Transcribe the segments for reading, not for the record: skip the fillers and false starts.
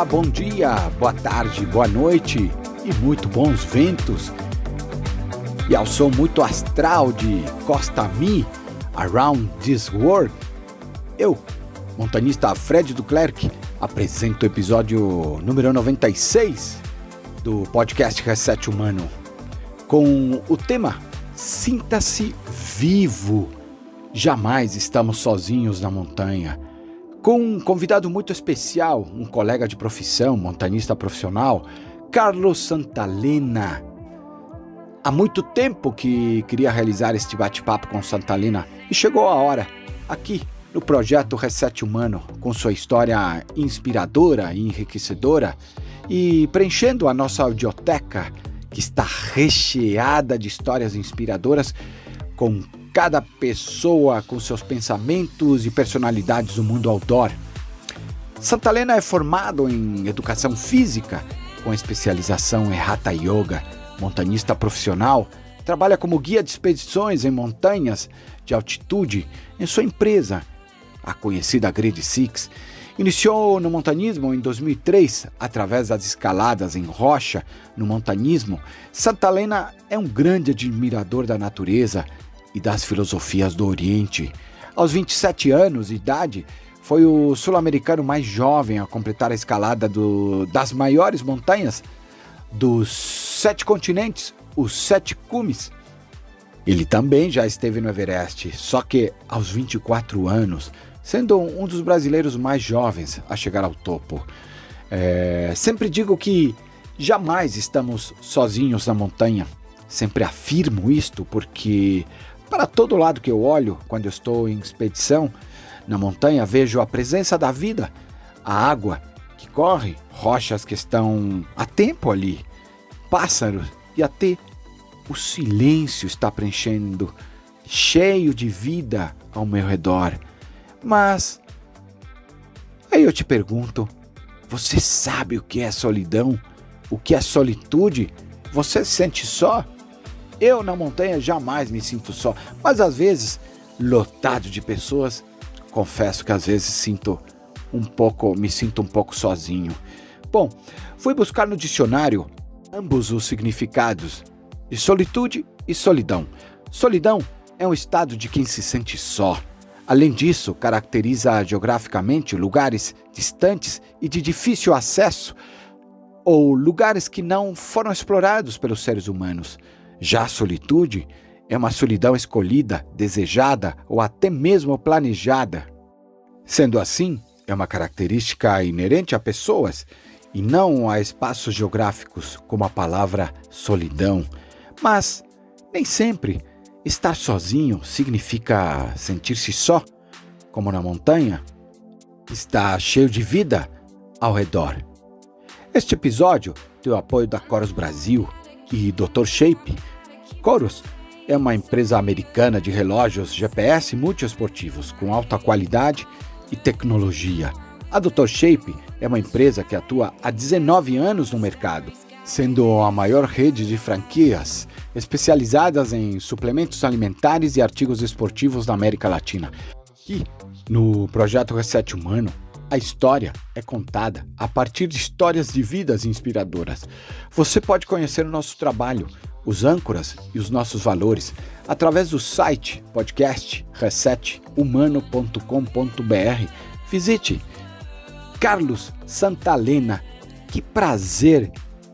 bom dia, boa tarde, boa noite e muito bons ventos. E ao som muito astral de Costa Me, Around This World, eu, montanhista Fred Duclerc, apresento o episódio número 96 do podcast Reset Humano, com o tema Sinta-se Vivo. Jamais estamos sozinhos na montanha. Com um convidado muito especial, um colega de profissão, montanhista profissional, Carlos Santalena. Há muito tempo que queria realizar este bate-papo com Santalena e chegou a hora, aqui no projeto Reset Humano, com sua história inspiradora e enriquecedora e preenchendo a nossa audioteca, que está recheada de histórias inspiradoras com cada pessoa com seus pensamentos e personalidades do mundo outdoor. Santalena é formado em educação física, com especialização em Hatha Yoga, montanhista profissional, trabalha como guia de expedições em montanhas de altitude em sua empresa, a conhecida Grid Six. Iniciou no montanismo em 2003, através das escaladas em rocha no montanismo. Santalena é um grande admirador da natureza e das filosofias do Oriente. Aos 27 anos de idade, foi o sul-americano mais jovem a completar a escalada das maiores montanhas dos 7 continentes, os 7 cumes. Ele também já esteve no Everest, só que aos 24 anos, sendo um dos brasileiros mais jovens a chegar ao topo. Sempre digo que jamais estamos sozinhos na montanha. Sempre afirmo isto porque para todo lado que eu olho, quando eu estou em expedição na montanha, vejo a presença da vida, a água que corre, rochas que estão há tempo ali, pássaros e até o silêncio está preenchendo, cheio de vida ao meu redor. Mas aí eu te pergunto, você sabe o que é solidão? O que é solitude? Você se sente só? Eu na montanha jamais me sinto só, mas às vezes, lotado de pessoas, confesso que às vezes me sinto um pouco sozinho. Bom, fui buscar no dicionário ambos os significados de solitude e solidão. Solidão é um estado de quem se sente só. Além disso, caracteriza geograficamente lugares distantes e de difícil acesso, ou lugares que não foram explorados pelos seres humanos. Já a solitude é uma solidão escolhida, desejada ou até mesmo planejada. Sendo assim, é uma característica inerente a pessoas e não a espaços geográficos, como a palavra solidão. Mas nem sempre estar sozinho significa sentir-se só, como na montanha. Está cheio de vida ao redor. Este episódio tem o apoio da Coros Brasil e Dr. Shape. Coros é uma empresa americana de relógios GPS multiesportivos com alta qualidade e tecnologia. A Dr. Shape é uma empresa que atua há 19 anos no mercado, sendo a maior rede de franquias especializadas em suplementos alimentares e artigos esportivos da América Latina. Aqui, no projeto Reset Humano, a história é contada a partir de histórias de vidas inspiradoras. Você pode conhecer o nosso trabalho, os âncoras e os nossos valores através do site podcast resethumano.com.br. Visite. Carlos Santalena, que prazer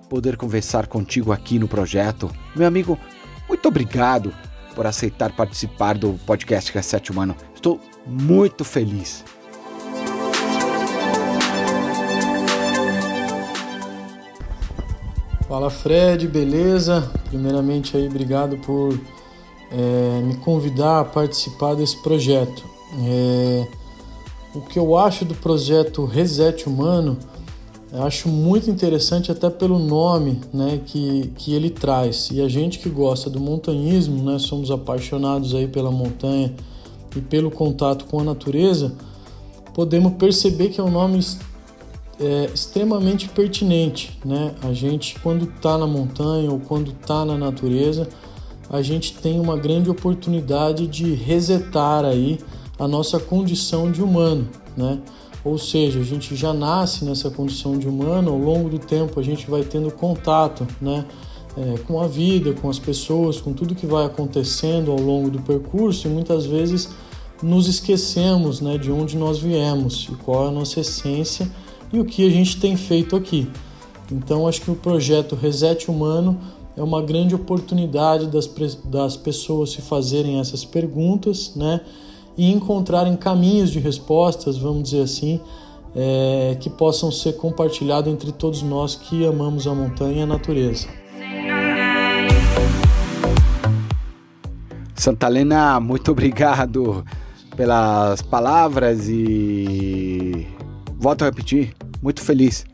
poder conversar contigo aqui no projeto. Meu amigo, muito obrigado por aceitar participar do podcast Reset Humano. Estou muito feliz. Fala Fred, beleza? Primeiramente aí, obrigado por me convidar a participar desse projeto. O que eu acho do projeto Reset Humano, eu acho muito interessante até pelo nome, né, que ele traz. E a gente que gosta do montanhismo, né, somos apaixonados aí pela montanha e pelo contato com a natureza, podemos perceber que é um nome extremamente pertinente, né? A gente, quando está na montanha ou quando está na natureza, a gente tem uma grande oportunidade de resetar aí a nossa condição de humano, né? ou seja, a gente já nasce nessa condição de humano, ao longo do tempo a gente vai tendo contato, né, com a vida, com as pessoas, com tudo que vai acontecendo ao longo do percurso, e muitas vezes nos esquecemos, né, de onde nós viemos e qual é a nossa essência e o que a gente tem feito aqui. Então acho que o projeto Reset Humano é uma grande oportunidade das pessoas se fazerem essas perguntas, né, e encontrarem caminhos de respostas, vamos dizer assim, que possam ser compartilhados entre todos nós que amamos a montanha e a natureza. Santalena, muito obrigado pelas palavras e volto a repetir, muito feliz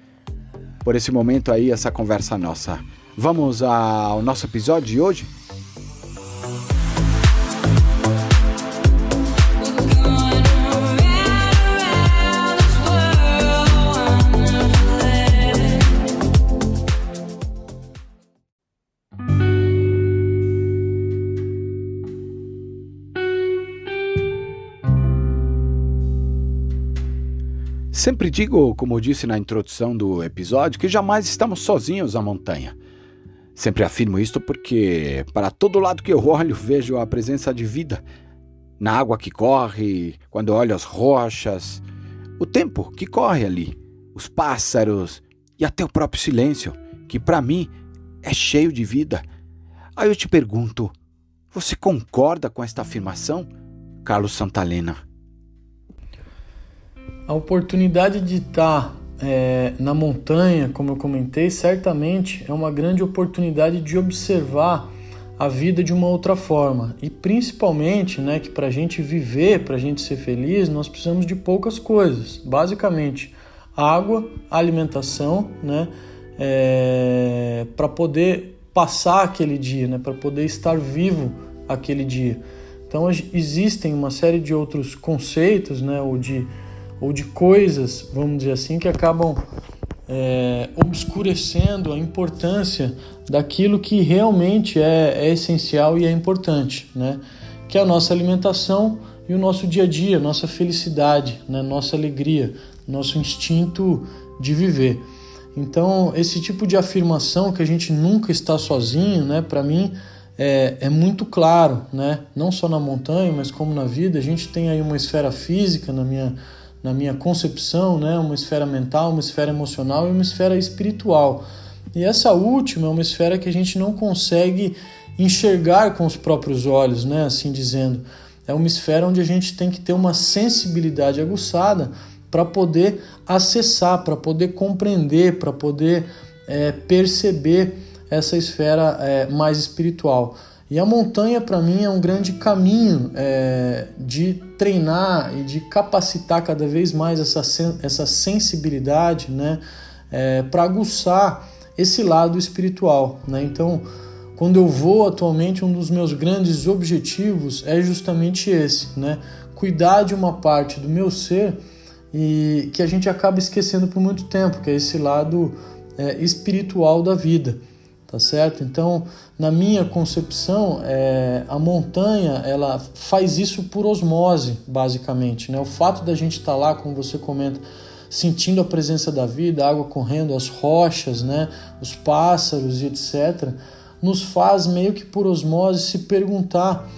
por esse momento aí, essa conversa nossa. Vamos ao nosso episódio de hoje? Sempre digo, como eu disse na introdução do episódio, que jamais estamos sozinhos na montanha. Sempre afirmo isto porque, para todo lado que eu olho, vejo a presença de vida. Na água que corre, quando eu olho as rochas, o tempo que corre ali, os pássaros e até o próprio silêncio, que para mim é cheio de vida. Aí eu te pergunto, você concorda com esta afirmação, Carlos Santalena? A oportunidade de estar na montanha, como eu comentei, certamente é uma grande oportunidade de observar a vida de uma outra forma. E principalmente, né, que para a gente viver, para a gente ser feliz, nós precisamos de poucas coisas. Basicamente, água, alimentação, né, para poder passar aquele dia, né, para poder estar vivo aquele dia. Então existem uma série de outros conceitos, né, ou de coisas, vamos dizer assim, que acabam obscurecendo a importância daquilo que realmente é essencial e é importante, né? Que é a nossa alimentação e o nosso dia a dia, nossa felicidade, né? Nossa alegria, nosso instinto de viver. Então, esse tipo de afirmação que a gente nunca está sozinho, né? Para mim, é muito claro, né? Não só na montanha, mas como na vida. A gente tem aí uma esfera física na minha concepção, né? Uma esfera mental, uma esfera emocional e uma esfera espiritual. E essa última é uma esfera que a gente não consegue enxergar com os próprios olhos, né? Assim dizendo. É uma esfera onde a gente tem que ter uma sensibilidade aguçada para poder acessar, para poder compreender, para poder perceber essa esfera mais espiritual. E a montanha, para mim, é um grande caminho de treinar e de capacitar cada vez mais essa sensibilidade, né, para aguçar esse lado espiritual, né? Então, quando eu vou atualmente, um dos meus grandes objetivos é justamente esse, né? Cuidar de uma parte do meu ser e que a gente acaba esquecendo por muito tempo, que é esse lado espiritual da vida. Tá certo? Então, na minha concepção, a montanha ela faz isso por osmose, basicamente, né? O fato da gente estar lá, como você comenta, sentindo a presença da vida, a água correndo, as rochas, né? Os pássaros e etc., nos faz meio que por osmose se perguntar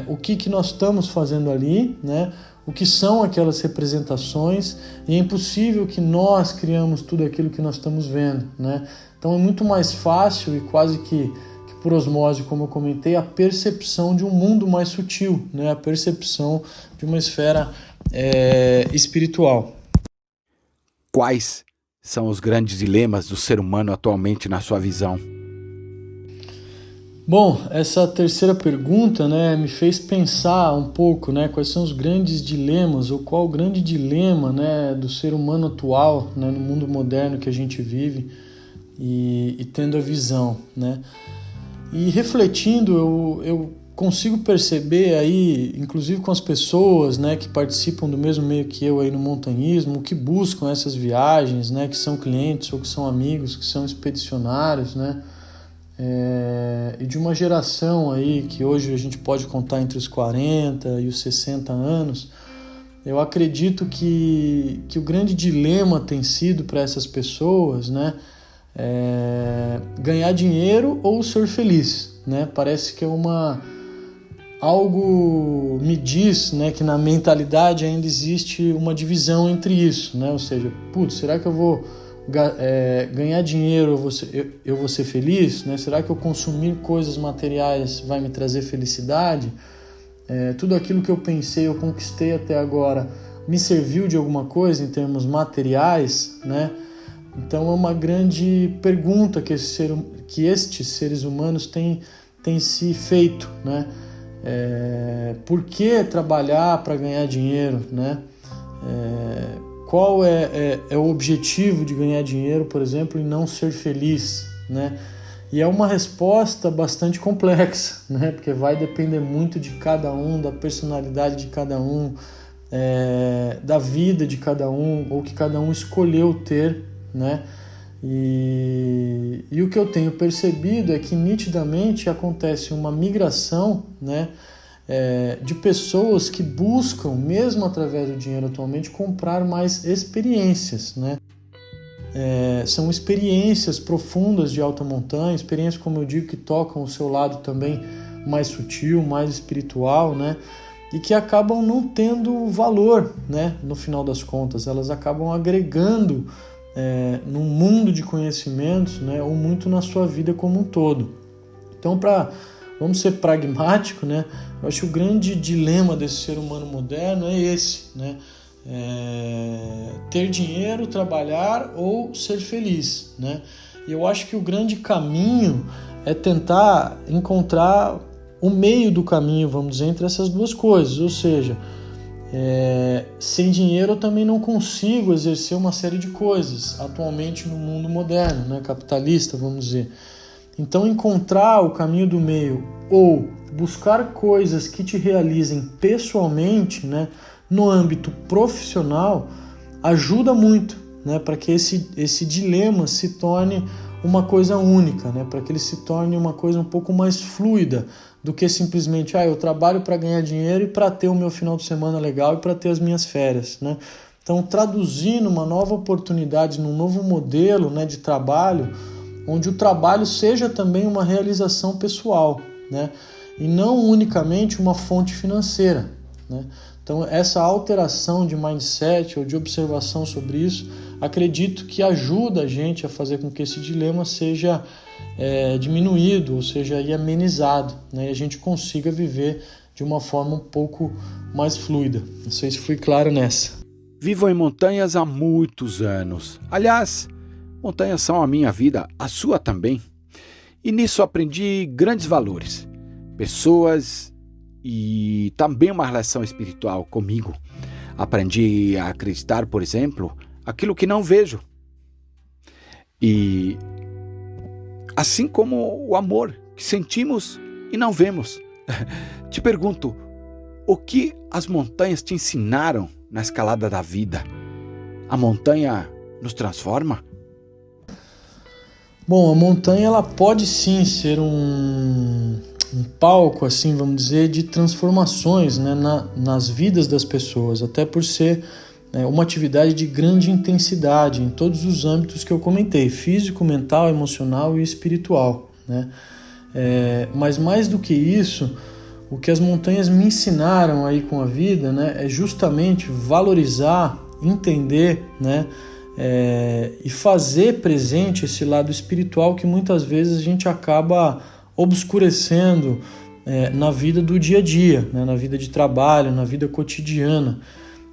o que nós estamos fazendo ali, né? O que são aquelas representações, e é impossível que nós criamos tudo aquilo que nós estamos vendo, né? Então é muito mais fácil e quase que por osmose, como eu comentei, a percepção de um mundo mais sutil, né? A percepção de uma esfera espiritual. Quais são os grandes dilemas do ser humano atualmente na sua visão? Bom, essa terceira pergunta, né, me fez pensar um pouco, né, quais são os grandes dilemas, ou qual o grande dilema, né, do ser humano atual, né, no mundo moderno que a gente vive, e tendo a visão, né. E refletindo, eu consigo perceber aí, inclusive com as pessoas, né, que participam do mesmo meio que eu aí no montanhismo, que buscam essas viagens, né, que são clientes ou que são amigos, que são expedicionários, né, e de uma geração aí que hoje a gente pode contar entre os 40 e os 60 anos, eu acredito que o grande dilema tem sido para essas pessoas, né, ganhar dinheiro ou ser feliz, né? Parece que algo me diz, né, que na mentalidade ainda existe uma divisão entre isso, né? Ou seja, será que eu vou ganhar dinheiro, eu vou ser feliz, né? Será que eu consumir coisas materiais vai me trazer felicidade? Tudo aquilo que eu pensei, eu conquistei até agora, me serviu de alguma coisa em termos materiais, né? Então é uma grande pergunta que estes seres humanos têm se feito, né? Por que trabalhar para ganhar dinheiro, né? Qual é o objetivo de ganhar dinheiro, por exemplo, e não ser feliz, né? E é uma resposta bastante complexa, né? Porque vai depender muito de cada um, da personalidade de cada um, da vida de cada um, ou que cada um escolheu ter, né? E o que eu tenho percebido é que nitidamente acontece uma migração, né, de pessoas que buscam, mesmo através do dinheiro atualmente, comprar mais experiências, né? São experiências profundas de alta montanha, experiências, como eu digo, que tocam o seu lado também mais sutil, mais espiritual, né? E que acabam não tendo valor, né? No final das contas, elas acabam agregando num mundo de conhecimentos, né? Ou muito na sua vida como um todo. Então, vamos ser pragmático, né? Eu acho que o grande dilema desse ser humano moderno é esse, né? Ter dinheiro, trabalhar ou ser feliz, né? E eu acho que o grande caminho é tentar encontrar o meio do caminho, vamos dizer, entre essas duas coisas. Ou seja, sem dinheiro eu também não consigo exercer uma série de coisas atualmente no mundo moderno, né? Capitalista, vamos dizer. Então, encontrar o caminho do meio ou buscar coisas que te realizem pessoalmente, né, no âmbito profissional, ajuda muito, né, para que esse dilema se torne uma coisa única, né, para que ele se torne uma coisa um pouco mais fluida do que simplesmente eu trabalho para ganhar dinheiro e para ter o meu final de semana legal e para ter as minhas férias, né? Então, traduzindo uma nova oportunidade num novo modelo, né, de trabalho, onde o trabalho seja também uma realização pessoal, né? E não unicamente uma fonte financeira, né? Então, essa alteração de mindset ou de observação sobre isso, acredito que ajuda a gente a fazer com que esse dilema seja diminuído, ou seja, amenizado, né? E a gente consiga viver de uma forma um pouco mais fluida. Não sei se fui claro nessa. Vivo em montanhas há muitos anos. Aliás, montanhas são a minha vida, a sua também. E nisso aprendi grandes valores, pessoas e também uma relação espiritual comigo. Aprendi a acreditar, por exemplo, aquilo que não vejo. E assim como o amor que sentimos e não vemos. Te pergunto, o que as montanhas te ensinaram na escalada da vida? A montanha nos transforma? Bom, a montanha ela pode sim ser um palco, assim, vamos dizer, de transformações, né, nas vidas das pessoas, até por ser uma atividade de grande intensidade em todos os âmbitos que eu comentei, físico, mental, emocional e espiritual, né? Mas mais do que isso, o que as montanhas me ensinaram aí com a vida, né, é justamente valorizar, entender, né, e fazer presente esse lado espiritual que muitas vezes a gente acaba obscurecendo na vida do dia a dia, né, na vida de trabalho, na vida cotidiana.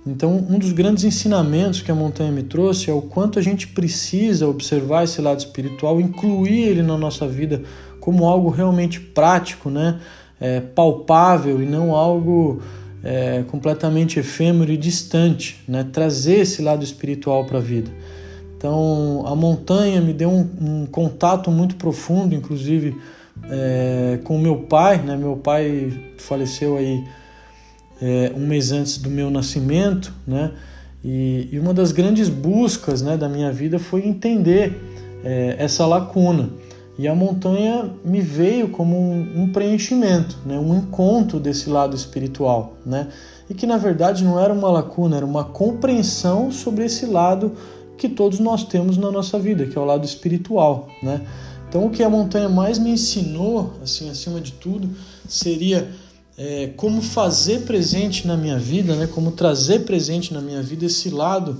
Então, um dos grandes ensinamentos que a montanha me trouxe é o quanto a gente precisa observar esse lado espiritual, incluir ele na nossa vida como algo realmente prático, né, palpável e não algo completamente efêmero e distante, né, trazer esse lado espiritual para a vida. Então, a montanha me deu um contato muito profundo, inclusive com o meu pai, né? Meu pai faleceu aí um mês antes do meu nascimento, né? E uma das grandes buscas, né, da minha vida foi entender essa lacuna. E a montanha me veio como um preenchimento, né, um encontro desse lado espiritual, né? e que na verdade não era uma lacuna, era uma compreensão sobre esse lado que todos nós temos na nossa vida, que é o lado espiritual, né? Então o que a montanha mais me ensinou, assim, acima de tudo, seria como fazer presente na minha vida, né? Como trazer presente na minha vida esse lado,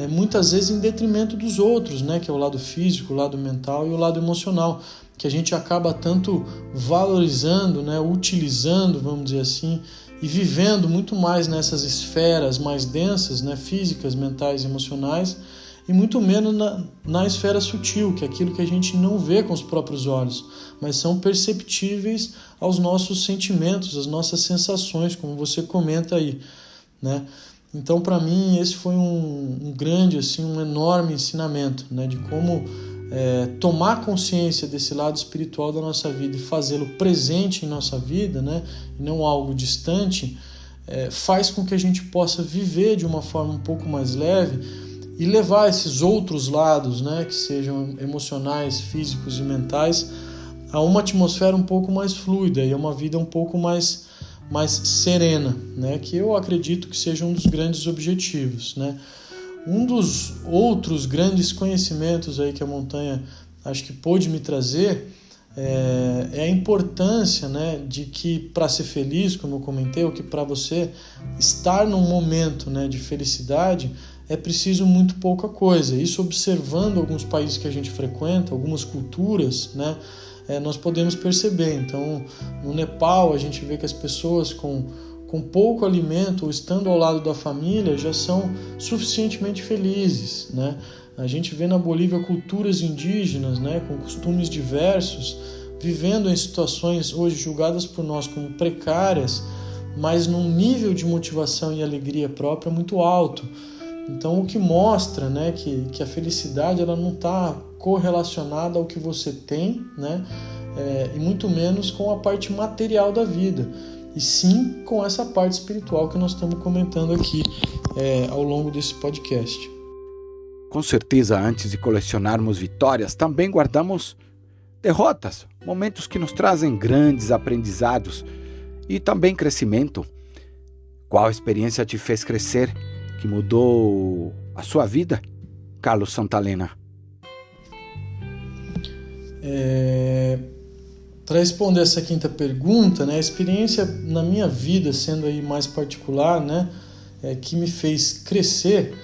muitas vezes em detrimento dos outros, né? Que é o lado físico, o lado mental e o lado emocional, que a gente acaba tanto valorizando, né? Utilizando, vamos dizer assim, e vivendo muito mais nessas esferas mais densas, né? Físicas, mentais e emocionais, e muito menos na esfera sutil, que é aquilo que a gente não vê com os próprios olhos, mas são perceptíveis aos nossos sentimentos, às nossas sensações, como você comenta aí, né? Então, para mim, esse foi um grande, assim, um enorme ensinamento, né? De como tomar consciência desse lado espiritual da nossa vida e fazê-lo presente em nossa vida, né? E não algo distante, faz com que a gente possa viver de uma forma um pouco mais leve e levar esses outros lados, né, que sejam emocionais, físicos e mentais, a uma atmosfera um pouco mais fluida e a uma vida um pouco mais serena, né, que eu acredito que seja um dos grandes objetivos, né. Um dos outros grandes conhecimentos aí que a montanha acho que pôde me trazer é a importância, né, de que para ser feliz, como eu comentei, ou que para você estar num momento, né, de felicidade, é preciso muito pouca coisa. Isso observando alguns países que a gente frequenta, algumas culturas, né, nós podemos perceber. Então, no Nepal, a gente vê que as pessoas com pouco alimento, ou estando ao lado da família, já são suficientemente felizes, né? A gente vê na Bolívia culturas indígenas, né, com costumes diversos, vivendo em situações hoje julgadas por nós como precárias, mas num nível de motivação e alegria própria muito alto. Então, o que mostra, né, que a felicidade ela não está correlacionada ao que você tem, né, e muito menos com a parte material da vida, e sim com essa parte espiritual que nós estamos comentando aqui ao longo desse podcast. Com certeza, antes de colecionarmos vitórias, também guardamos derrotas, momentos que nos trazem grandes aprendizados e também crescimento. Qual experiência te fez crescer, que mudou a sua vida, Carlos Santalena? Para responder essa quinta pergunta, né, a experiência na minha vida, sendo aí mais particular, né, que me fez crescer,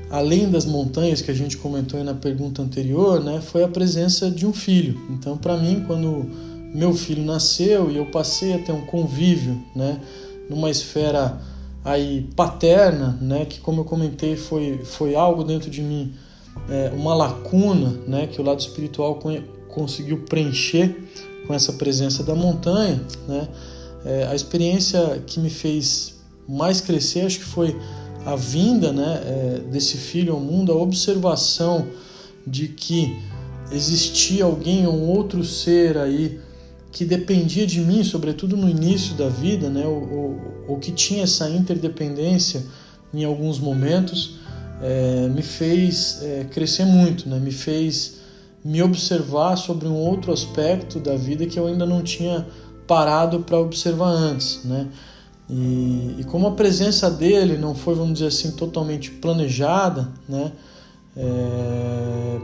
além das montanhas que a gente comentou aí na pergunta anterior, né, foi a presença de um filho. Então, para mim, quando meu filho nasceu e eu passei a ter um convívio, né, numa esfera aí paterna, né, que, como eu comentei, foi algo dentro de mim, uma lacuna, né, que o lado espiritual conseguiu preencher com essa presença da montanha, né, a experiência que me fez mais crescer, acho que foi a vinda, né, desse filho ao mundo, a observação de que existia alguém, um outro ser aí que dependia de mim, sobretudo no início da vida, né, ou que tinha essa interdependência em alguns momentos, me fez crescer muito, né, me fez me observar sobre um outro aspecto da vida que eu ainda não tinha parado para observar antes, né. E como a presença dele não foi, vamos dizer assim, totalmente planejada, né,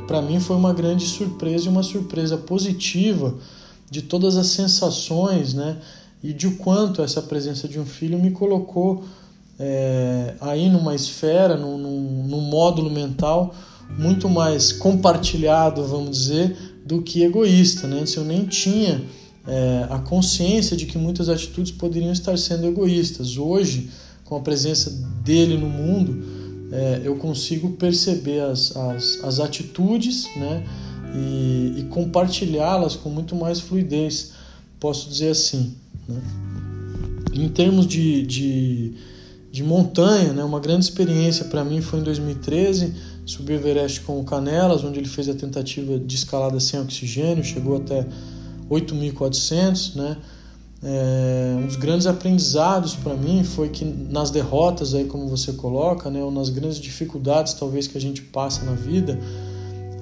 para mim foi uma grande surpresa e uma surpresa positiva de todas as sensações, né, e de o quanto essa presença de um filho me colocou aí numa esfera, num módulo mental muito mais compartilhado, vamos dizer, do que egoísta, né? Antes eu nem tinha a consciência de que muitas atitudes poderiam estar sendo egoístas. Hoje, com a presença dele no mundo, eu consigo perceber as atitudes, né, e compartilhá-las com muito mais fluidez, posso dizer assim, né? Em termos de montanha, né, uma grande experiência para mim foi em 2013, subi o Everest com o Canelas, onde ele fez a tentativa de escalada sem oxigênio, chegou até 8.400, né? Um dos grandes aprendizados para mim foi que nas derrotas, aí, como você coloca, né, ou nas grandes dificuldades talvez que a gente passa na vida,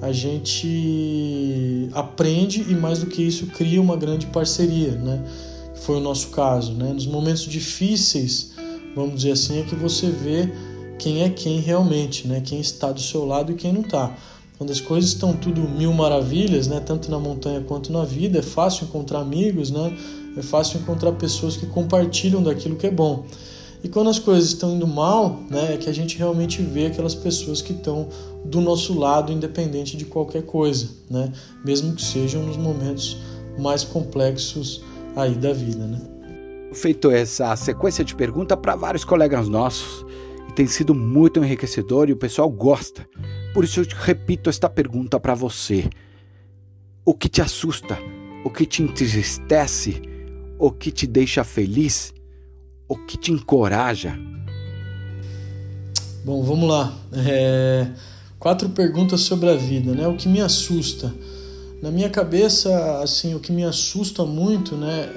a gente aprende e, mais do que isso, cria uma grande parceria, né? Foi o nosso caso, né? Nos momentos difíceis, vamos dizer assim, é que você vê quem é quem realmente, né? Quem está do seu lado e quem não está. Quando as coisas estão tudo mil maravilhas, né? Tanto na montanha quanto na vida, é fácil encontrar amigos, né? É fácil encontrar pessoas que compartilham daquilo que é bom. E quando as coisas estão indo mal, né, é que a gente realmente vê aquelas pessoas que estão do nosso lado, independente de qualquer coisa, né? Mesmo que sejam nos momentos mais complexos aí da vida, né? Feito essa sequência de perguntas para vários colegas nossos, e tem sido muito enriquecedor e o pessoal gosta. Por isso eu repito esta pergunta para você. O que te assusta? O que te entristece? O que te deixa feliz? O que te encoraja? Bom, vamos lá. 4 perguntas sobre a vida, né? O que me assusta? Na minha cabeça, assim, o que me assusta muito, né,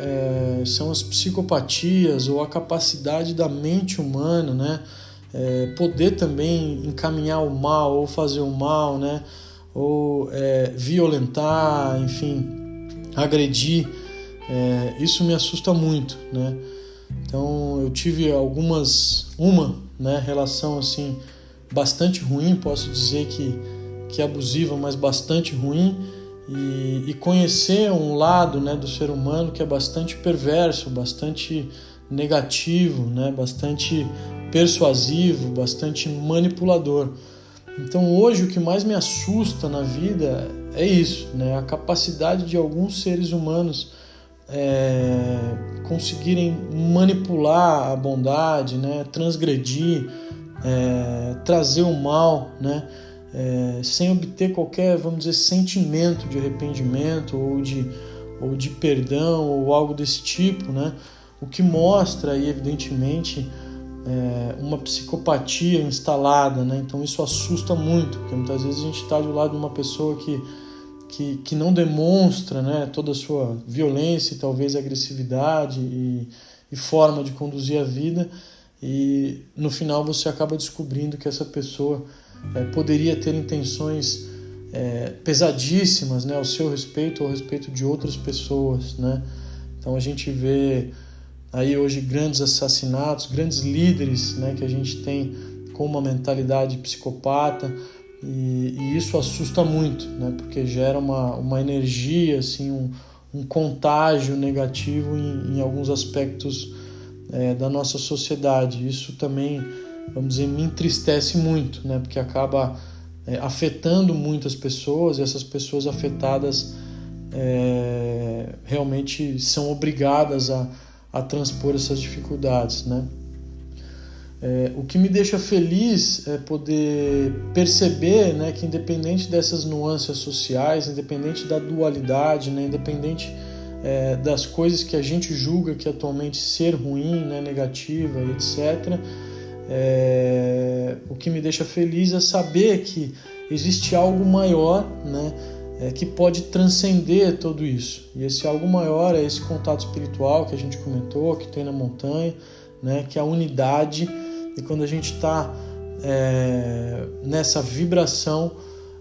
são as psicopatias ou a capacidade da mente humana, né, poder também encaminhar o mal ou fazer o mal, né, ou violentar, enfim, agredir. Isso me assusta muito, né? Então eu tive uma relação assim bastante ruim, posso dizer que abusiva, mas bastante ruim, e conhecer um lado, né, do ser humano que é bastante perverso, bastante negativo, né, bastante persuasivo, bastante manipulador. Então hoje o que mais me assusta na vida é isso, né, a capacidade de alguns seres humanos conseguirem manipular a bondade, né, transgredir, trazer o mal, né, sem obter qualquer, vamos dizer, sentimento de arrependimento ou de perdão ou algo desse tipo, né, o que mostra aí, evidentemente, uma psicopatia instalada, né, então isso assusta muito, porque muitas vezes a gente está do lado de uma pessoa que não demonstra, né, toda a sua violência e talvez agressividade e forma de conduzir a vida, e no final você acaba descobrindo que essa pessoa poderia ter intenções pesadíssimas, né, ao seu respeito ou ao respeito de outras pessoas, né? Então a gente vê aí hoje grandes assassinatos, grandes líderes, né, que a gente tem com uma mentalidade psicopata. E isso assusta muito, né? Porque gera uma energia, assim, um contágio negativo em alguns aspectos da nossa sociedade. Isso também, vamos dizer, me entristece muito, né? Porque acaba afetando muitas pessoas, e essas pessoas afetadas realmente são obrigadas a transpor essas dificuldades, né? O que me deixa feliz é poder perceber, né, que independente dessas nuances sociais, independente da dualidade, né, independente das coisas que a gente julga que atualmente ser ruim, né, negativa, etc., o que me deixa feliz é saber que existe algo maior, né, que pode transcender tudo isso. E esse algo maior é esse contato espiritual que a gente comentou, que tem na montanha, né, que é a unidade. E quando a gente está nessa vibração,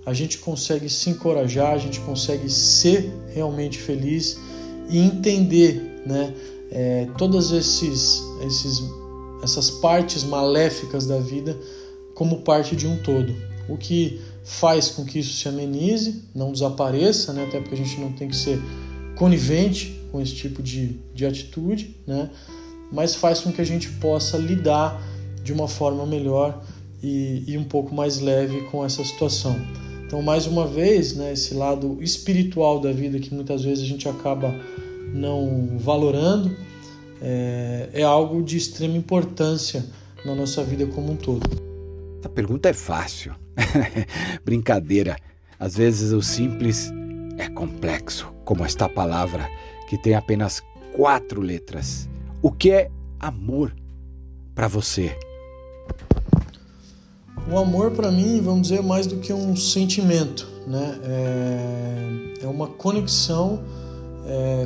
a gente consegue se encorajar, a gente consegue ser realmente feliz e entender, né, todas essas partes maléficas da vida como parte de um todo. O que faz com que isso se amenize, não desapareça, né, até porque a gente não tem que ser conivente com esse tipo de atitude, né, mas faz com que a gente possa lidar de uma forma melhor e um pouco mais leve com essa situação. Então, mais uma vez, né, esse lado espiritual da vida que muitas vezes a gente acaba não valorando, é algo de extrema importância na nossa vida como um todo. Essa pergunta é fácil. Brincadeira. Às vezes o simples é complexo, como esta palavra que tem apenas 4 letras. O que é amor para você? O amor, para mim, vamos dizer, é mais do que um sentimento, né? É uma conexão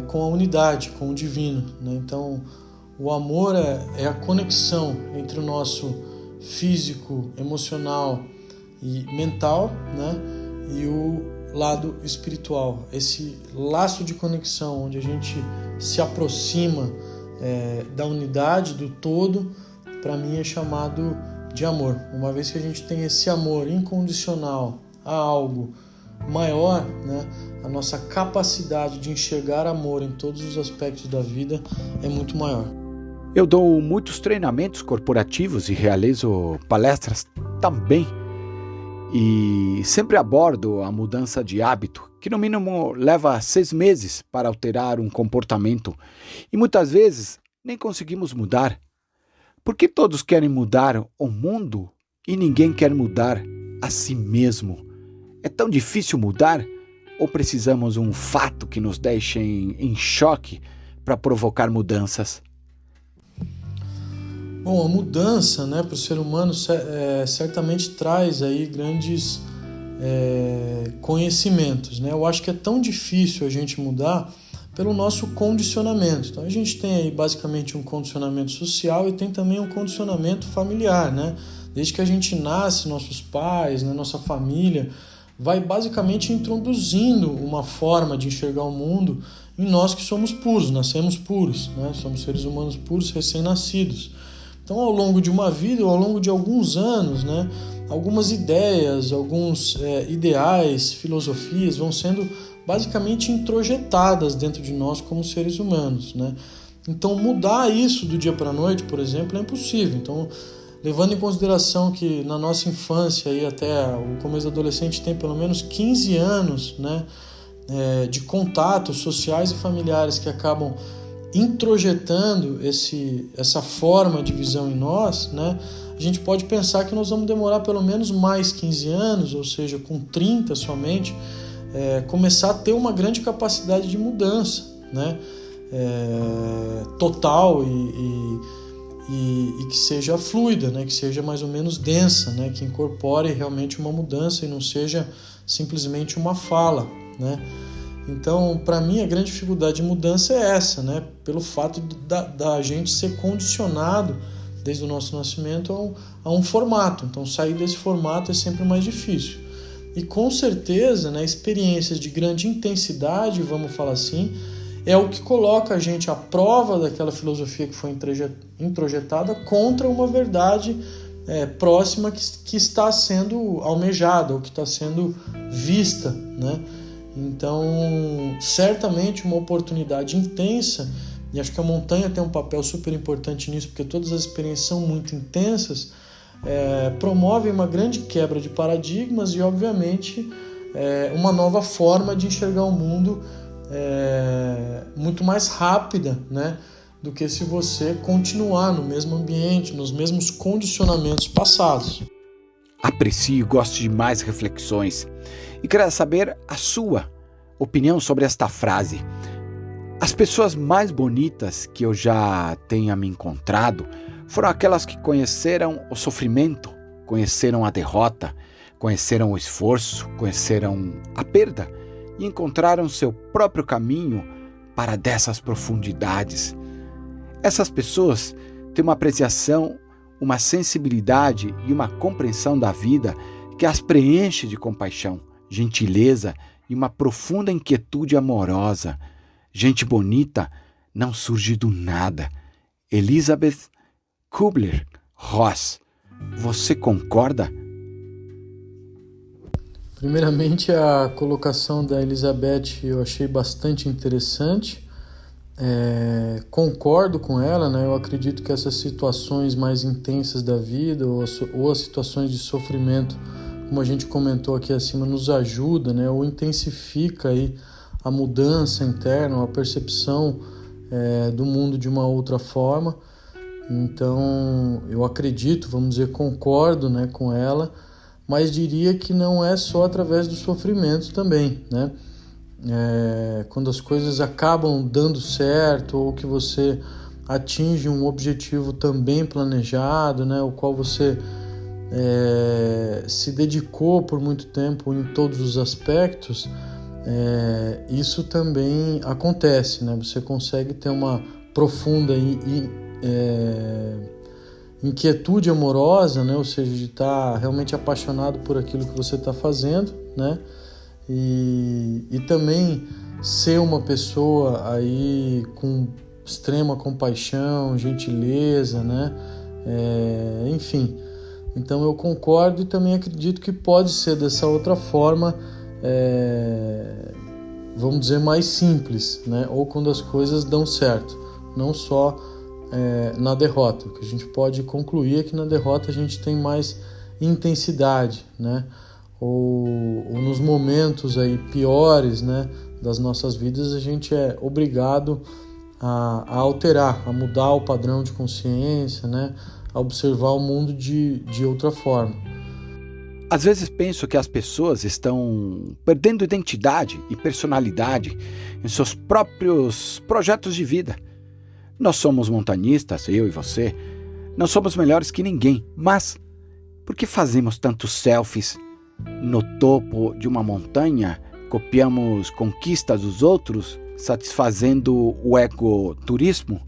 com a unidade, com o divino, né? Então, o amor é a conexão entre o nosso físico, emocional e mental, né? E o lado espiritual. Esse laço de conexão onde a gente se aproxima da unidade, do todo, para mim é chamado de amor. Uma vez que a gente tem esse amor incondicional a algo maior, né, a nossa capacidade de enxergar amor em todos os aspectos da vida é muito maior. Eu dou muitos treinamentos corporativos e realizo palestras também. E sempre abordo a mudança de hábito, que no mínimo leva 6 meses para alterar um comportamento. E muitas vezes nem conseguimos mudar. Porque todos querem mudar o mundo e ninguém quer mudar a si mesmo. É tão difícil mudar? Ou precisamos de um fato que nos deixe em choque para provocar mudanças? Bom, a mudança, né, para o ser humano certamente traz aí grandes conhecimentos, né? Eu acho que é tão difícil a gente mudar pelo nosso condicionamento. Então a gente tem aí basicamente um condicionamento social e tem também um condicionamento familiar, né? Desde que a gente nasce, nossos pais, né, nossa família vai basicamente introduzindo uma forma de enxergar o mundo em nós que somos puros, nascemos puros, né? Somos seres humanos puros, recém-nascidos. Então, ao longo de uma vida, ou ao longo de alguns anos, né, algumas ideias, alguns ideais, filosofias vão sendo basicamente introjetadas dentro de nós como seres humanos, né? Então, mudar isso do dia para a noite, por exemplo, é impossível. Então, levando em consideração que na nossa infância e até o começo da adolescente tem pelo menos 15 anos, né, de contatos sociais e familiares que acabam introjetando essa forma de visão em nós, né, a gente pode pensar que nós vamos demorar pelo menos mais 15 anos, ou seja, com 30 somente, começar a ter uma grande capacidade de mudança, né, total e que seja fluida, né, que seja mais ou menos densa, né, que incorpore realmente uma mudança e não seja simplesmente uma fala, né. Então, para mim, a grande dificuldade de mudança é essa, né? Pelo fato da gente ser condicionado desde o nosso nascimento a um formato. Então, sair desse formato é sempre mais difícil. E com certeza, né, experiências de grande intensidade, vamos falar assim, é o que coloca a gente à prova daquela filosofia que foi introjetada contra uma verdade próxima que está sendo almejada, ou que está sendo vista, né? Então, certamente uma oportunidade intensa, e acho que a montanha tem um papel super importante nisso, porque todas as experiências são muito intensas, promovem uma grande quebra de paradigmas e, obviamente, uma nova forma de enxergar o mundo muito mais rápida, né, do que se você continuar no mesmo ambiente, nos mesmos condicionamentos passados. Aprecio e gosto de mais reflexões e quero saber a sua opinião sobre esta frase. As pessoas mais bonitas que eu já tenha me encontrado foram aquelas que conheceram o sofrimento, conheceram a derrota, conheceram o esforço, conheceram a perda e encontraram seu próprio caminho para dessas profundidades. Essas pessoas têm uma apreciação, uma sensibilidade e uma compreensão da vida que as preenche de compaixão, gentileza e uma profunda inquietude amorosa. Gente bonita não surge do nada. Elizabeth Kubler-Ross, você concorda? Primeiramente, a colocação da Elizabeth eu achei bastante interessante. Concordo com ela, né? Eu acredito que essas situações mais intensas da vida ou as situações de sofrimento, como a gente comentou aqui acima, nos ajuda, né? Ou intensifica aí a mudança interna, a percepção do mundo de uma outra forma. Então, eu acredito, vamos dizer, concordo, né, com ela, mas diria que não é só através do sofrimento também, né? Quando as coisas acabam dando certo ou que você atinge um objetivo também planejado, né, o qual você se dedicou por muito tempo em todos os aspectos, isso também acontece, né? Você consegue ter uma profunda inquietude amorosa, né? Ou seja, de estar realmente apaixonado por aquilo que você está fazendo, né? E também ser uma pessoa aí com extrema compaixão, gentileza, né? enfim. Então eu concordo e também acredito que pode ser dessa outra forma, vamos dizer, mais simples, né? Ou quando as coisas dão certo, não só na derrota. O que a gente pode concluir é que na derrota a gente tem mais intensidade, né? Ou nos momentos aí piores, né, das nossas vidas, a gente é obrigado a alterar, a mudar o padrão de consciência, né, a observar o mundo de outra forma. Às vezes penso que as pessoas estão perdendo identidade e personalidade em seus próprios projetos de vida. Nós somos montanhistas, eu e você, não somos melhores que ninguém, mas por que fazemos tantos selfies no topo de uma montanha? Copiamos conquistas dos outros, satisfazendo o egoturismo,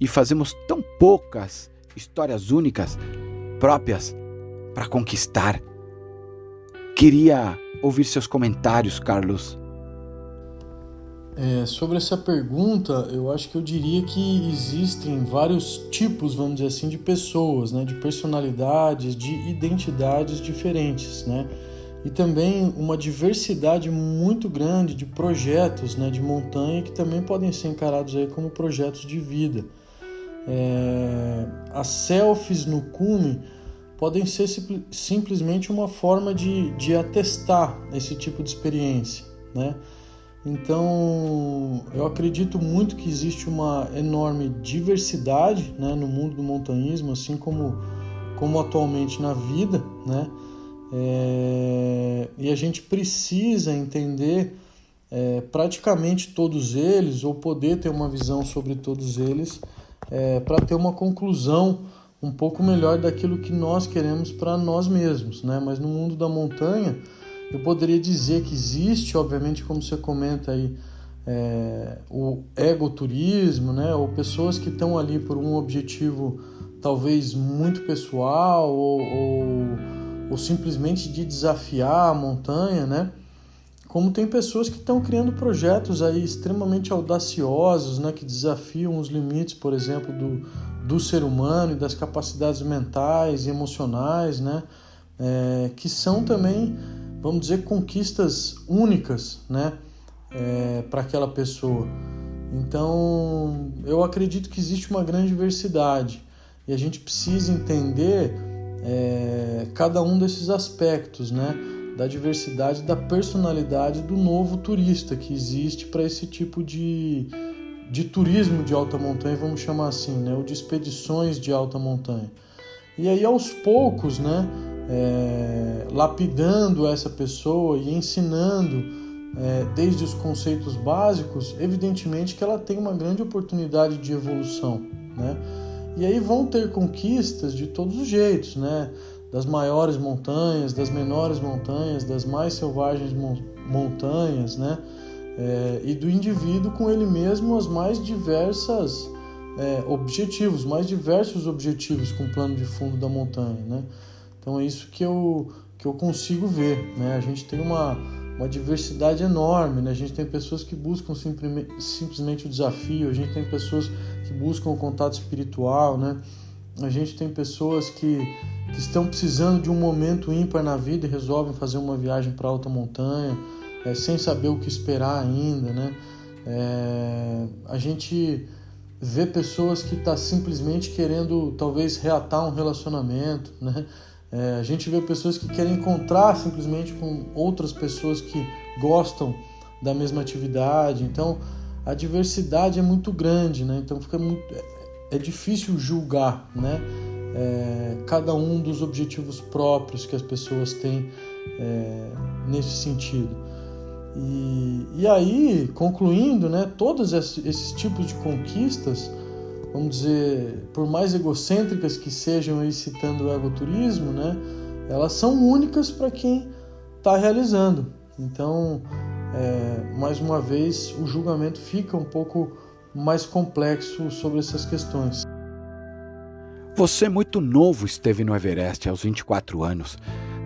e fazemos tão poucas histórias únicas, próprias, para conquistar. Queria ouvir seus comentários, Carlos. Sobre essa pergunta, eu acho que eu diria que existem vários tipos, vamos dizer assim, de pessoas, né, de personalidades, de identidades diferentes, né, e também uma diversidade muito grande de projetos, né, de montanha que também podem ser encarados aí como projetos de vida. As selfies no cume podem ser simplesmente uma forma de atestar esse tipo de experiência, né? Então, eu acredito muito que existe uma enorme diversidade, né, no mundo do montanhismo, assim como atualmente na vida, né? E a gente precisa entender praticamente todos eles, ou poder ter uma visão sobre todos eles, para ter uma conclusão um pouco melhor daquilo que nós queremos para nós mesmos, né? Mas no mundo da montanha, eu poderia dizer que existe, obviamente, como você comenta aí, o egoturismo, né? Ou pessoas que estão ali por um objetivo talvez muito pessoal ou simplesmente de desafiar a montanha, né? Como tem pessoas que estão criando projetos aí extremamente audaciosos, né? Que desafiam os limites, por exemplo, do ser humano e das capacidades mentais e emocionais, né? Que são também, vamos dizer, conquistas únicas, né, para aquela pessoa. Então, eu acredito que existe uma grande diversidade e a gente precisa entender cada um desses aspectos, né, da diversidade, da personalidade do novo turista que existe para esse tipo de turismo de alta montanha, vamos chamar assim, né, ou de expedições de alta montanha. E aí, aos poucos, né, lapidando essa pessoa e ensinando desde os conceitos básicos, evidentemente que ela tem uma grande oportunidade de evolução, né? E aí vão ter conquistas de todos os jeitos, né? Das maiores montanhas, das menores montanhas, das mais selvagens montanhas, né? E do indivíduo com ele mesmo os mais diversos objetivos com o plano de fundo da montanha, né? Então é isso que eu consigo ver, né? A gente tem uma diversidade enorme, né? A gente tem pessoas que buscam simplesmente o desafio, a gente tem pessoas que buscam o contato espiritual, né? A gente tem pessoas que estão precisando de um momento ímpar na vida e resolvem fazer uma viagem para alta montanha, sem saber o que esperar ainda, né? A gente vê pessoas que estão simplesmente querendo talvez reatar um relacionamento, né? A gente vê pessoas que querem encontrar simplesmente com outras pessoas que gostam da mesma atividade. Então, a diversidade é muito grande, né? Então, é difícil julgar, né? Cada um dos objetivos próprios que as pessoas têm nesse sentido. E aí, concluindo, né? Todos esses tipos de conquistas, vamos dizer, por mais egocêntricas que sejam, aí citando o egoturismo, né, elas são únicas para quem está realizando. Então, mais uma vez, o julgamento fica um pouco mais complexo sobre essas questões. Você, muito novo, esteve no Everest aos 24 anos.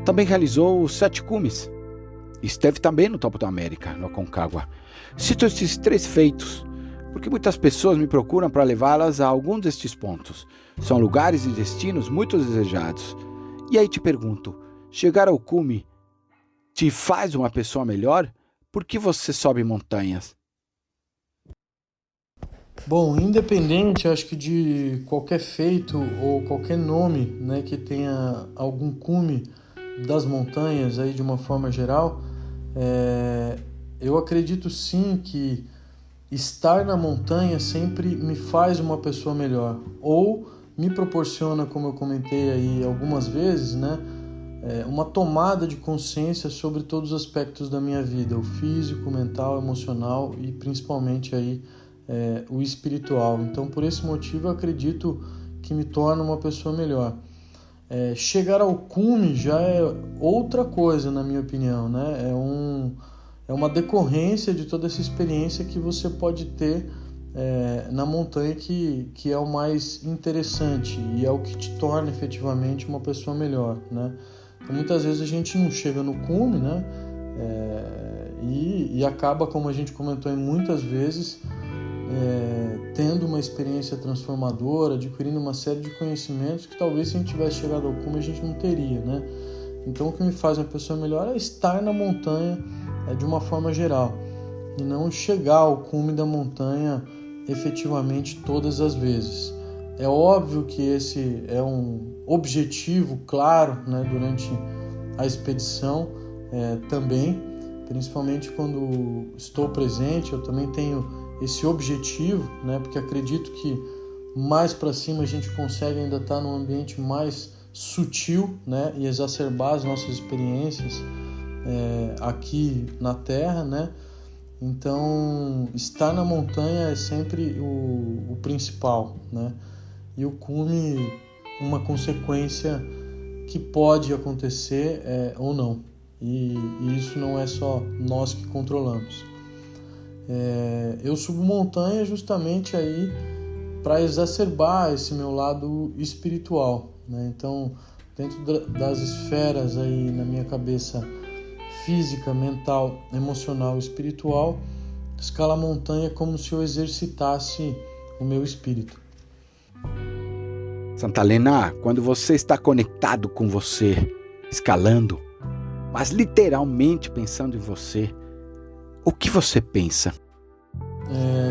Também realizou os 7 cumes. Esteve também no topo da América, no Aconcagua. Cito esses 3 feitos, porque muitas pessoas me procuram para levá-las a algum destes pontos. São lugares e destinos muito desejados. E aí te pergunto, chegar ao cume te faz uma pessoa melhor? Por que você sobe montanhas? Bom, independente, acho que de qualquer feito ou qualquer nome, né, que tenha algum cume das montanhas aí de uma forma geral, eu acredito sim que estar na montanha sempre me faz uma pessoa melhor, ou me proporciona, como eu comentei aí algumas vezes, né, uma tomada de consciência sobre todos os aspectos da minha vida, o físico, o mental, o emocional e principalmente aí o espiritual. Então, por esse motivo, eu acredito que me torna uma pessoa melhor. Chegar ao cume já é outra coisa, na minha opinião, né? É uma decorrência de toda essa experiência que você pode ter na montanha que é o mais interessante e é o que te torna efetivamente uma pessoa melhor, né? Então, muitas vezes a gente não chega no cume, né? E acaba, como a gente comentou em muitas vezes, tendo uma experiência transformadora, adquirindo uma série de conhecimentos que talvez se a gente tivesse chegado ao cume a gente não teria, né? Então o que me faz uma pessoa melhor é estar na montanha de uma forma geral e não chegar ao cume da montanha efetivamente todas as vezes. É óbvio que esse é um objetivo claro, né, durante a expedição também, principalmente quando estou presente, eu também tenho esse objetivo, né? Porque acredito que mais para cima a gente consegue ainda estar num ambiente mais sutil, né? E exacerbar as nossas experiências aqui na Terra, né? Então, estar na montanha é sempre o principal, né? E o cume, uma consequência que pode acontecer ou não. E isso não é só nós que controlamos. Eu subo montanha justamente aí para exacerbar esse meu lado espiritual, né? Então, dentro das esferas aí na minha cabeça física, mental, emocional e espiritual, escalar montanha é como se eu exercitasse o meu espírito. Santa Helena, quando você está conectado com você, escalando, mas literalmente pensando em você, o que você pensa?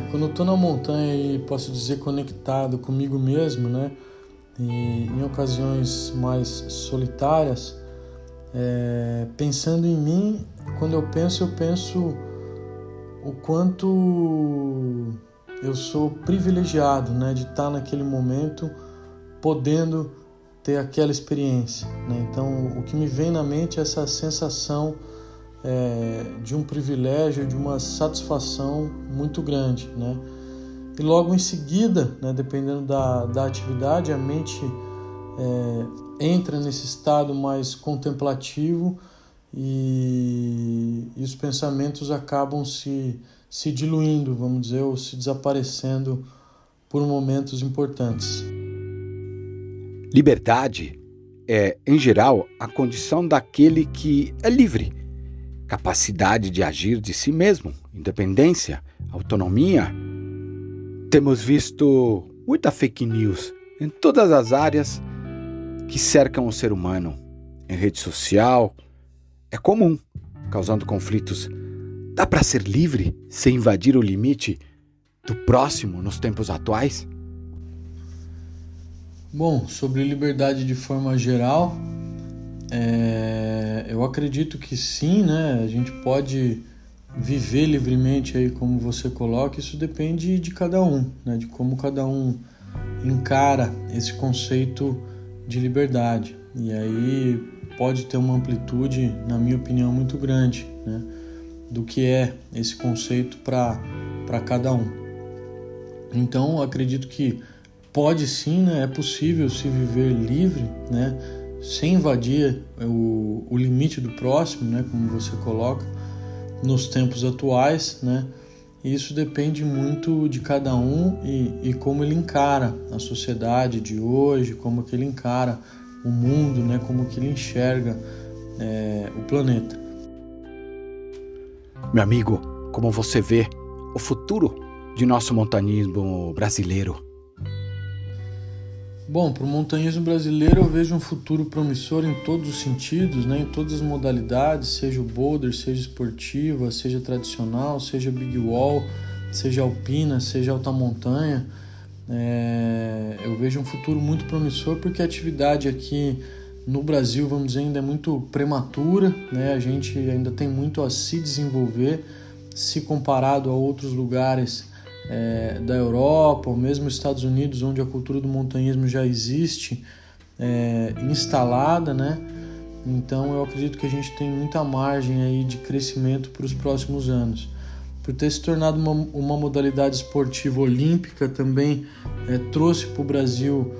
Quando eu estou na montanha e posso dizer conectado comigo mesmo, né? E em ocasiões mais solitárias, pensando em mim, quando eu penso o quanto eu sou privilegiado, né? De estar naquele momento podendo ter aquela experiência, né? Então, o que me vem na mente é essa sensação de um privilégio, de uma satisfação muito grande, né? E logo em seguida, né, dependendo da atividade, a mente entra nesse estado mais contemplativo e os pensamentos acabam se diluindo, vamos dizer, ou se desaparecendo por momentos importantes. Liberdade é, em geral, a condição daquele que é livre. Capacidade de agir de si mesmo, independência, autonomia. Temos visto muita fake news em todas as áreas que cercam o ser humano. Em rede social, é comum, causando conflitos. Dá para ser livre sem invadir o limite do próximo nos tempos atuais? Bom, sobre liberdade de forma geral, eu acredito que sim, né? A gente pode viver livremente aí, como você coloca. Isso depende de cada um, né? De como cada um encara esse conceito de liberdade. E aí pode ter uma amplitude, na minha opinião, muito grande, né? Do que é esse conceito para cada um. Então, acredito que pode sim, né? É possível se viver livre, né? Sem invadir o limite do próximo, né? Como você coloca, nos tempos atuais, né? E isso depende muito de cada um e como ele encara a sociedade de hoje, como que ele encara o mundo, né? Como que ele enxerga o planeta. Meu amigo, como você vê, o futuro de nosso montanismo brasileiro? Bom, para o montanhismo brasileiro eu vejo um futuro promissor em todos os sentidos, né? Em todas as modalidades, seja o boulder, seja esportiva, seja tradicional, seja big wall, seja alpina, seja alta montanha. Eu vejo um futuro muito promissor porque a atividade aqui no Brasil, vamos dizer, ainda é muito prematura, né? A gente ainda tem muito a se desenvolver se comparado a outros lugares da Europa, ou mesmo Estados Unidos, onde a cultura do montanhismo já existe instalada, né? Então eu acredito que a gente tem muita margem aí de crescimento para os próximos anos. Por ter se tornado uma modalidade esportiva olímpica, também trouxe para o Brasil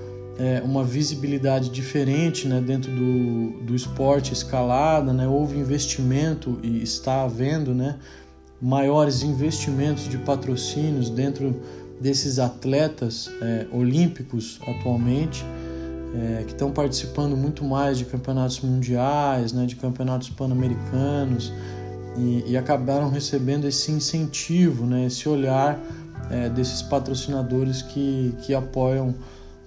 uma visibilidade diferente, né, dentro do esporte escalada, né? Houve investimento e está havendo, né, maiores investimentos de patrocínios dentro desses atletas olímpicos atualmente, que estão participando muito mais de campeonatos mundiais, né, de campeonatos pan-americanos, e acabaram recebendo esse incentivo, né, esse olhar desses patrocinadores que apoiam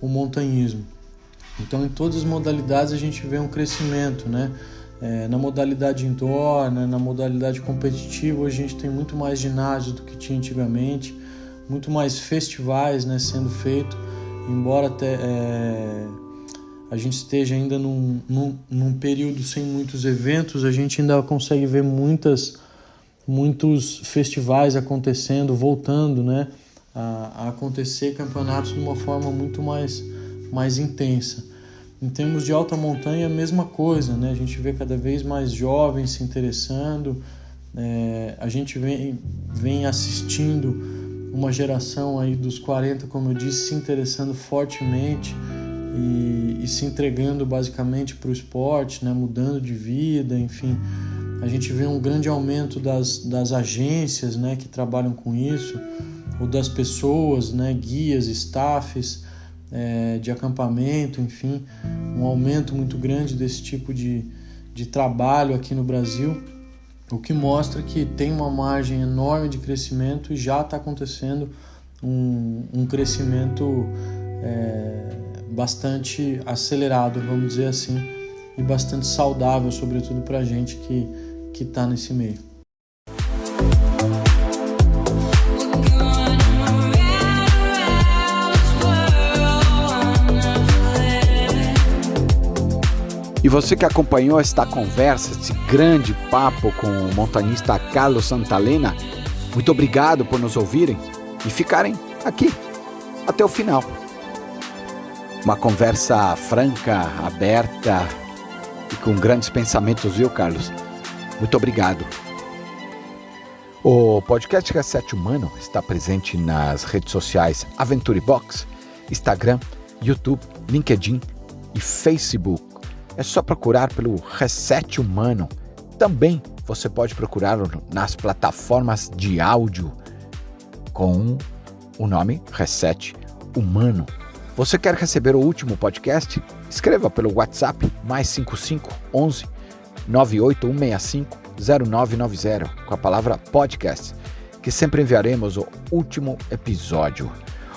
o montanhismo. Então, em todas as modalidades a gente vê um crescimento, né? Na modalidade indoor, né, na modalidade competitiva, hoje a gente tem muito mais ginásios do que tinha antigamente, muito mais festivais, né, sendo feito, embora até a gente esteja ainda num período sem muitos eventos, a gente ainda consegue ver muitos festivais acontecendo, voltando, né, a acontecer campeonatos de uma forma muito mais intensa. Em termos de alta montanha, a mesma coisa, né? A gente vê cada vez mais jovens se interessando, a gente vem assistindo uma geração aí dos 40, como eu disse, se interessando fortemente e se entregando basicamente para o esporte, né? Mudando de vida, enfim. A gente vê um grande aumento das agências, né, que trabalham com isso, ou das pessoas, né, guias, staffs, de acampamento, enfim, um aumento muito grande desse tipo de trabalho aqui no Brasil, o que mostra que tem uma margem enorme de crescimento e já está acontecendo um crescimento bastante acelerado, vamos dizer assim, e bastante saudável, sobretudo para a gente que está nesse meio. E você que acompanhou esta conversa, esse grande papo com o montanista Carlos Santalena, muito obrigado por nos ouvirem e ficarem aqui até o final. Uma conversa franca, aberta e com grandes pensamentos, viu, Carlos? Muito obrigado. O podcast Reset Humano está presente nas redes sociais Aventure Box, Instagram, YouTube, LinkedIn e Facebook. É só procurar pelo Reset Humano. Também você pode procurar nas plataformas de áudio com o nome Reset Humano. Você quer receber o último podcast? Escreva pelo WhatsApp +55 11 98165 0990 com a palavra podcast, que sempre enviaremos o último episódio.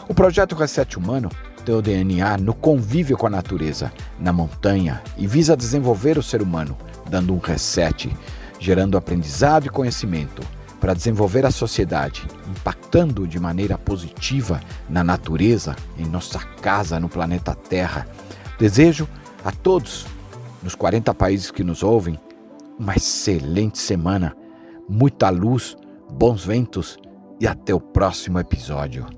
O projeto Reset Humano tem o DNA no convívio com a natureza, na montanha, e visa desenvolver o ser humano, dando um reset, gerando aprendizado e conhecimento para desenvolver a sociedade, impactando de maneira positiva na natureza, em nossa casa no planeta Terra. Desejo a todos, nos 40 países que nos ouvem, uma excelente semana, muita luz, bons ventos e até o próximo episódio.